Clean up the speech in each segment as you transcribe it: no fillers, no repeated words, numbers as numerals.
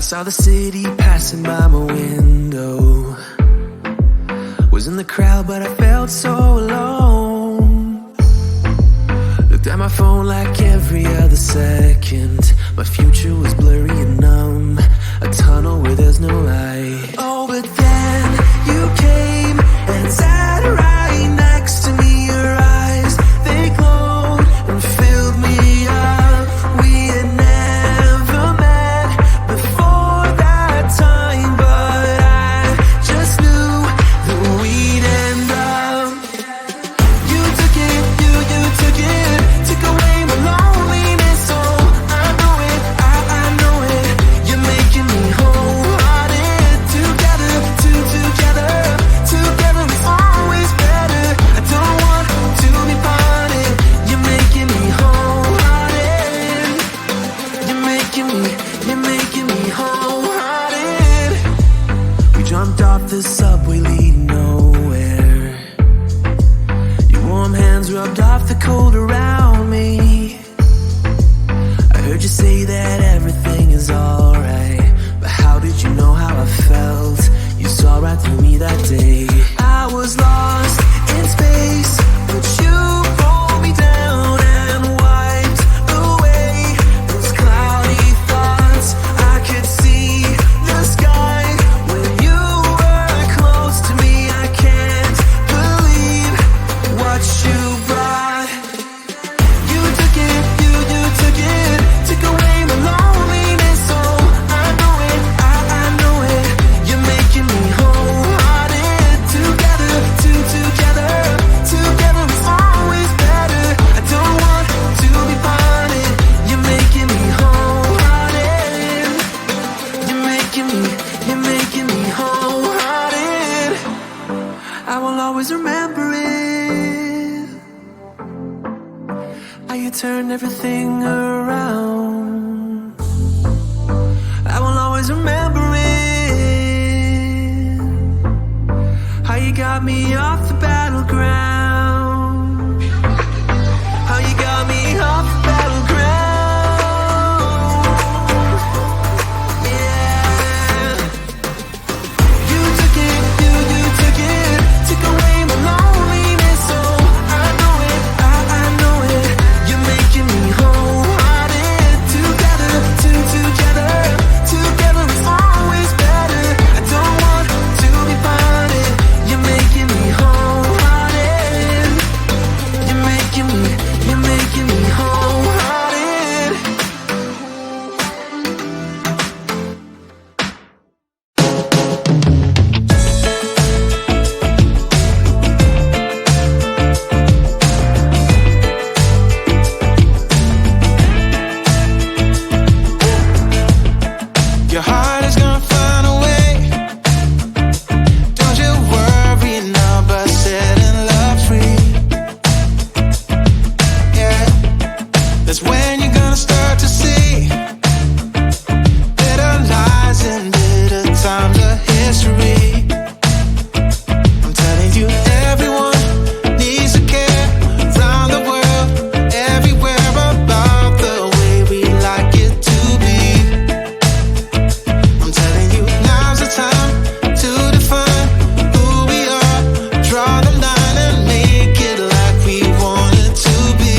saw the city passing by my window. Was in the crowd, but I felt so alone. Looked at my phone like every other second. My future was blurry and numb, a tunnel where there's no light. Oh, but then you came and sat right next to me. Your eyes, they glowed and filled me up. We had never met before that time, but I just knew that we'd end up. You took it, you took it, took away my loneliness. So I know it, I know it. You're making me wholehearted. Together, together is always better. I don't want to be parted. You're making me wholehearted. You're making me wholehearted. We jumped off the subway leading nowhere. Your warm hands rubbed off the cold around me. I heard you say that everything is alright, but how did you know how I felt? You saw right through me that day. I was lost in space, but you pulled me down and wiped away those cloudy thoughts. I could see the sky when you were close to me. I can't believe what you brought. You took it, you took it, took away my loneliness. So I know it, I know it. You're making me wholehearted. Together, together is always better. I don't want to be parted. You're making me wholehearted. You're making me wholehearted. I will always remember it. How you turned everything around. I will always remember it. How you got me off the battleground. How you got me off the battleground. Yeah. You took it, you took it, took away my loneliness. So I know it, I know it. You're making me wholehearted. Together, together is always better. I don't want to be parted. You're making me wholehearted. You're making me wholehearted. Your heart is gonna find a way. Don't you worry now about setting love free. Yeah, that's when you're gonna start to see bitter lies and bitter times of history. I'm telling you, everyone needs to care around the world, everywhere about the way we like it to be. I'm telling you, now's the time to define who we are. Draw the line and make it like we want it to be.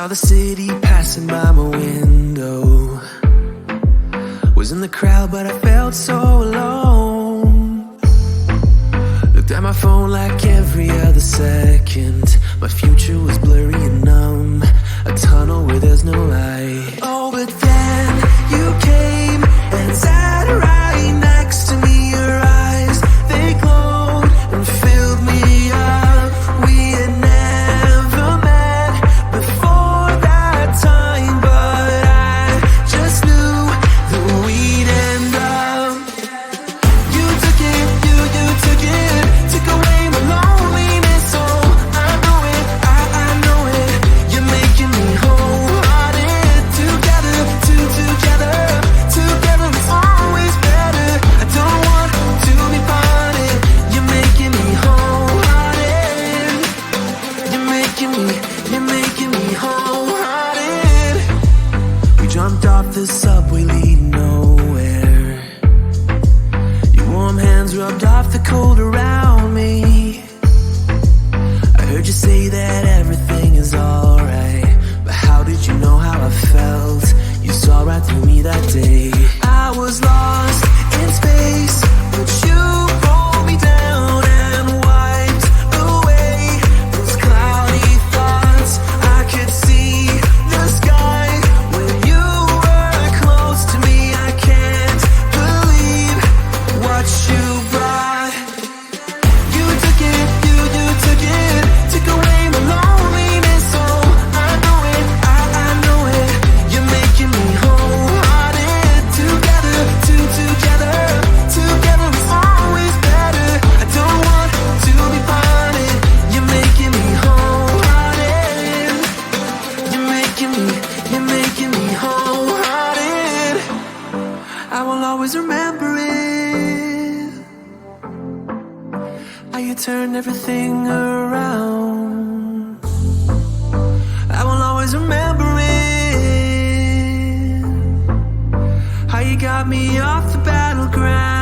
saw the city passing by my window. Was in the crowd, but I felt so alone. Looked at my phone like every other second. My future was blurry and numb, a tunnel where there's no light. Oh, but then you came and sat right next to me. Your eyes, they glowed and filled me up. We had never met before that time, but I just knew that we'd end up. You took it, you took it, took away my loneliness. Oh, I know it, I know it. You're making me wholehearted. Together, together it's always better. I don't want to be parted. You're making me wholehearted. You're making me wholehearted. We jumped off the subway leading nowhere. Your warm hands rubbed off the cold around me. I heard you say that everything is alright, but how did you know how I felt? You saw right through me that day. I was lost in space, but you pulled me down and wiped away those cloudy thoughts. I could see the sky when you were close to me. I can't believe what you brought. You took it, you took it, took away my loneliness. Oh, I know it, I know it. You're making me wholehearted. Together, together it's always better. I don't want to be parted. You're making me wholehearted. You're making me wholehearted. I will always remember it. How you turned everything around. I will always remember it. How you got me off the battleground.